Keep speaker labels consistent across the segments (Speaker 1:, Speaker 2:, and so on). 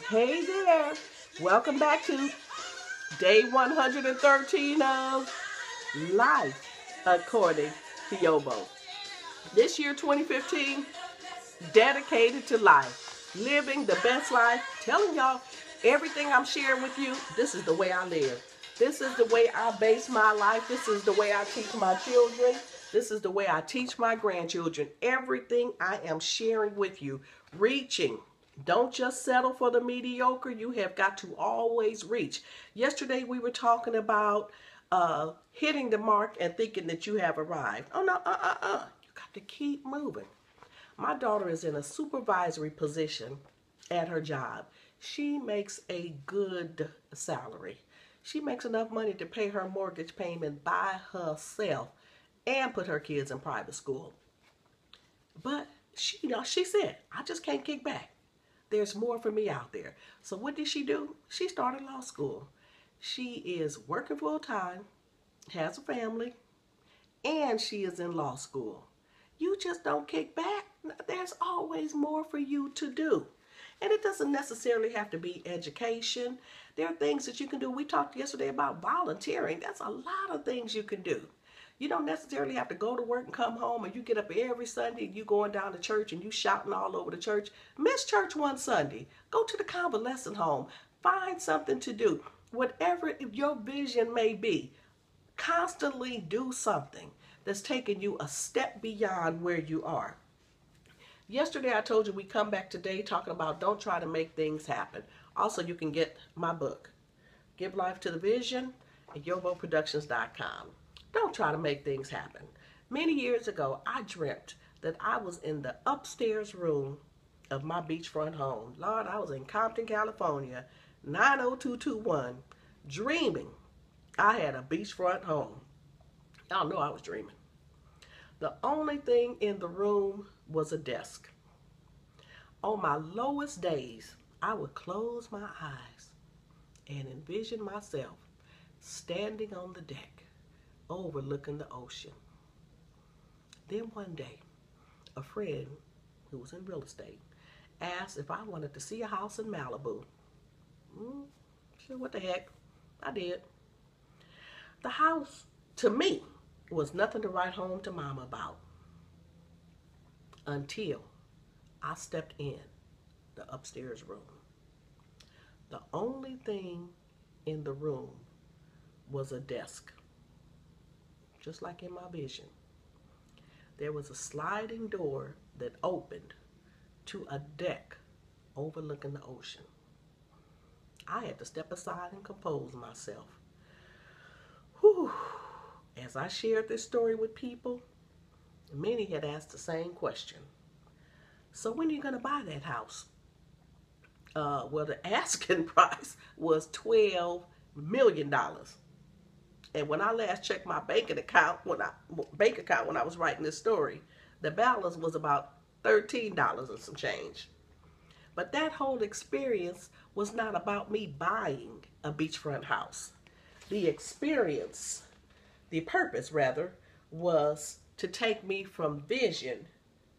Speaker 1: Hey there. Welcome back to day 113 of Life According to YoBo. This year, 2015, dedicated to life. Living the best life. Telling y'all everything I'm sharing with you, this is the way I live. This is the way I base my life. This is the way I teach my children. This is the way I teach my grandchildren. Everything I am sharing with you, reaching. Don't just settle for the mediocre. You have got to always reach. Yesterday we were talking about hitting the mark and thinking that you have arrived. Oh, no, You got to keep moving. My daughter is in a supervisory position at her job. She makes a good salary. She makes enough money to pay her mortgage payment by herself and put her kids in private school. But she said, I just can't kick back. There's more for me out there. So what did she do? She started law school. She is working full time, has a family, and she is in law school. You just don't kick back. There's always more for you to do. And it doesn't necessarily have to be education. There are things that you can do. We talked yesterday about volunteering. That's a lot of things you can do. You don't necessarily have to go to work and come home and you get up every Sunday and you going down to church and you shouting all over the church. Miss church one Sunday. Go to the convalescent home. Find something to do. Whatever your vision may be, constantly do something that's taking you a step beyond where you are. Yesterday I told you we come back today talking about don't try to make things happen. Also, you can get my book, Give Life to the Vision, at YoBoProductions.com. Don't try to make things happen. Many years ago, I dreamt that I was in the upstairs room of my beachfront home. Lord, I was in Compton, California, 90221, dreaming I had a beachfront home. Y'all know I was dreaming. The only thing in the room was a desk. On my lowest days, I would close my eyes and envision myself standing on the deck overlooking the ocean. Then one day, a friend who was in real estate asked if I wanted to see a house in Malibu. Sure, what the heck? I did. The house, to me, was nothing to write home to mama about until I stepped in the upstairs room. The only thing in the room was a desk, just like in my vision. There was a sliding door that opened to a deck overlooking the ocean. I had to step aside and compose myself. Whew. As I shared this story with people, many had asked the same question. So when are you going to buy that house? Well, the asking price was $12 million. And when I last checked my bank account when I was writing this story, the balance was about $13 and some change. But that whole experience was not about me buying a beachfront house. The experience, the purpose rather, was to take me from vision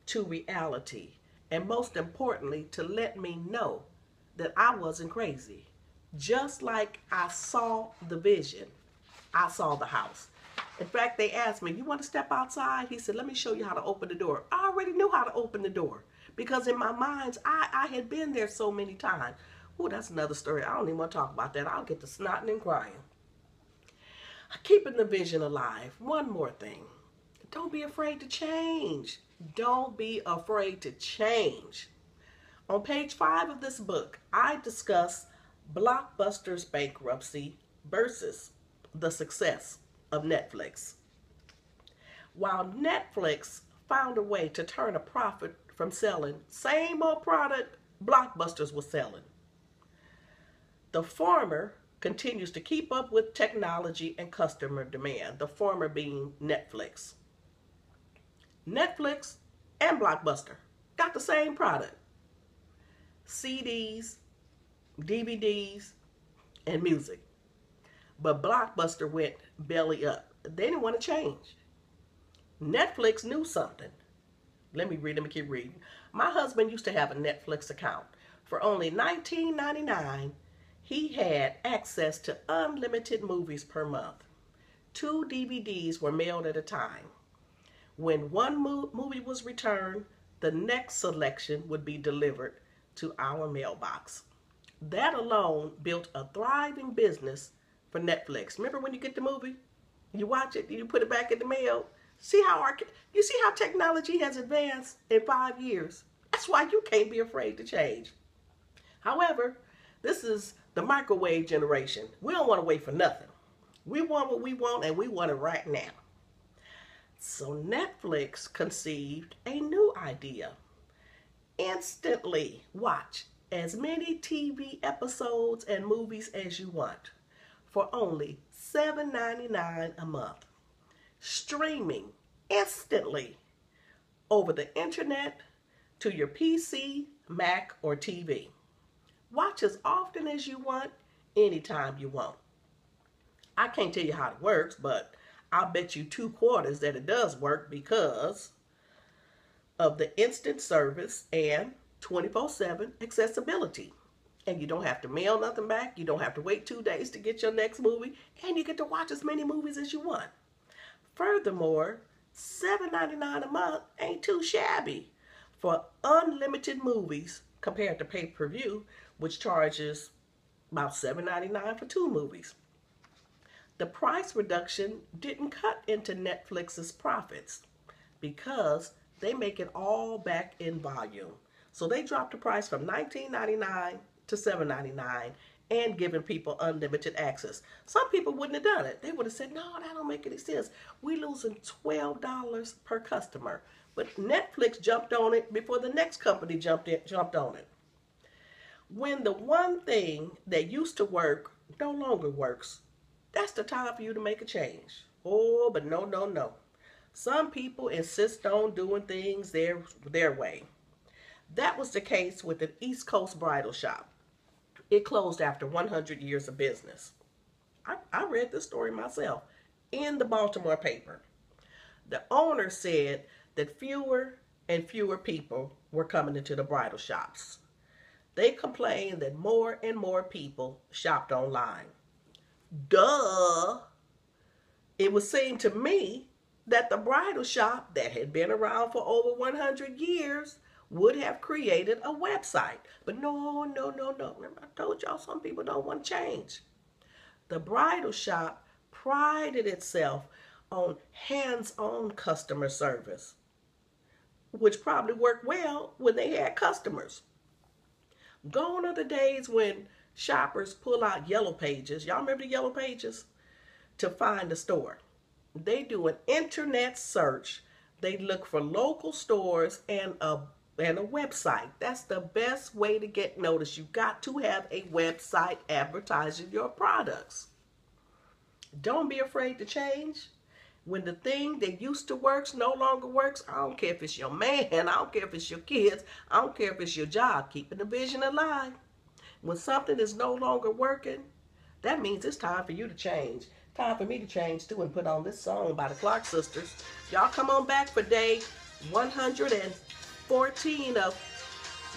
Speaker 1: to reality. And most importantly, to let me know that I wasn't crazy. Just like I saw the vision, I saw the house. In fact, they asked me, you want to step outside? He said, let me show you how to open the door. I already knew how to open the door because in my mind, I had been there so many times. Oh, that's another story. I don't even want to talk about that. I'll get to snotting and crying. Keeping the vision alive. One more thing. Don't be afraid to change. Don't be afraid to change. On page 5 of this book, I discuss Blockbuster's bankruptcy versus the success of Netflix. While Netflix found a way to turn a profit from selling same old product Blockbusters was selling, the former continues to keep up with technology and customer demand, the former being Netflix. Netflix and Blockbuster got the same product. CDs, DVDs, and music. But Blockbuster went belly up. They didn't want to change. Netflix knew something. Let me keep reading. My husband used to have a Netflix account. For only $19.99, he had access to unlimited movies per month. 2 DVDs were mailed at a time. When one movie was returned, the next selection would be delivered to our mailbox. That alone built a thriving business for Netflix. Remember when you get the movie, you watch it, you put it back in the mail. You see how technology has advanced in 5 years. That's why you can't be afraid to change. However, this is the microwave generation. We don't want to wait for nothing. We want what we want, and we want it right now. So Netflix conceived a new idea. Instantly watch as many TV episodes and movies as you want for only $7.99 a month. Streaming instantly over the internet to your PC, Mac, or TV. Watch as often as you want, anytime you want. I can't tell you how it works, but I'll bet you 2 quarters that it does work because of the instant service and 24/7 accessibility. And you don't have to mail nothing back. You don't have to wait 2 days to get your next movie. And you get to watch as many movies as you want. Furthermore, $7.99 a month ain't too shabby for unlimited movies compared to pay-per-view, which charges about $7.99 for 2 movies. The price reduction didn't cut into Netflix's profits because they make it all back in volume. So they dropped the price from $19.99 to $7.99 and giving people unlimited access. Some people wouldn't have done it. They would have said, no, that don't make any sense. We're losing $12 per customer. But Netflix jumped on it before the next company jumped on it. When the one thing that used to work no longer works, that's the time for you to make a change. Oh, but no, no, no. Some people insist on doing things their way. That was the case with an East Coast bridal shop. It closed after 100 years of business. I read this story myself in the Baltimore paper. The owner said that fewer and fewer people were coming into the bridal shops. They complained that more and more people shopped online. Duh! It would seem to me that the bridal shop that had been around for over 100 years would have created a website. But no. Remember, I told y'all some people don't want to change. The bridal shop prided itself on hands-on customer service, which probably worked well when they had customers. Gone are the days when shoppers pull out yellow pages. Y'all remember the yellow pages? To find a store. They do an internet search. They look for local stores and a website. That's the best way to get noticed. You got to have a website advertising your products. Don't be afraid to change. When the thing that used to work no longer works, I don't care if it's your man, I don't care if it's your kids, I don't care if it's your job, keeping the vision alive. When something is no longer working, that means it's time for you to change. Time for me to change too and put on this song by the Clark Sisters. Y'all come on back for day 114 of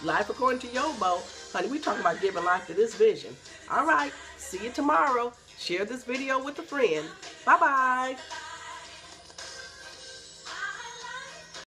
Speaker 1: Life According to YoBo. Honey, we talking about giving life to this vision. All right, see you tomorrow. Share this video with a friend. Bye-bye.